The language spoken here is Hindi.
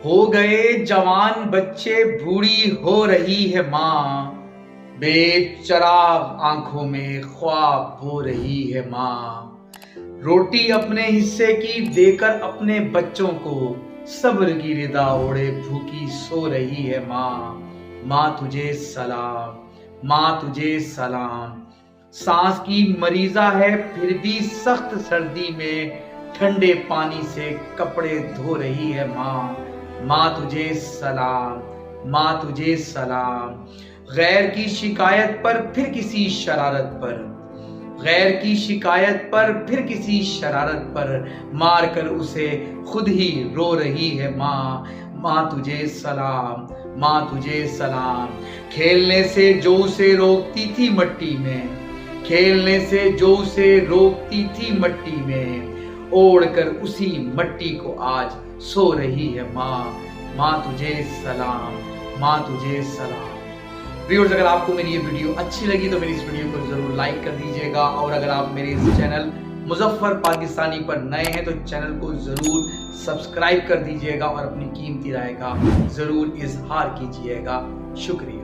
हो गए जवान बच्चे, बूढ़ी हो रही है माँ। बेचराग आंखों में ख्वाब हो रही है माँ। रोटी अपने हिस्से की देकर अपने बच्चों को सब्र की रिदा ओढ़े भूखी सो रही है माँ। माँ तुझे सलाम, माँ तुझे सलाम। सांस की मरीजा है फिर भी सख्त सर्दी में ठंडे पानी से कपड़े धो रही है माँ। माँ तुझे सलाम, माँ तुझे सलाम। गैर की शिकायत पर फिर किसी शरारत पर, गैर की शिकायत पर फिर किसी शरारत पर मार कर उसे खुद ही रो रही है माँ। माँ तुझे सलाम, माँ तुझे सलाम। खेलने से जो उसे रोकती थी मट्टी में, खेलने से जो उसे रोकती थी मट्टी में, ओढ़ कर उसी मट्टी को आज सो रही है माँ। माँ तुझे सलाम, माँ तुझे सलाम। व्यूअर्स, अगर आपको मेरी ये वीडियो अच्छी लगी तो मेरी इस वीडियो को जरूर लाइक कर दीजिएगा, और अगर आप मेरे इस चैनल मुजफ्फर पाकिस्तानी पर नए हैं तो चैनल को जरूर सब्सक्राइब कर दीजिएगा और अपनी कीमती राय का जरूर इजहार कीजिएगा। शुक्रिया।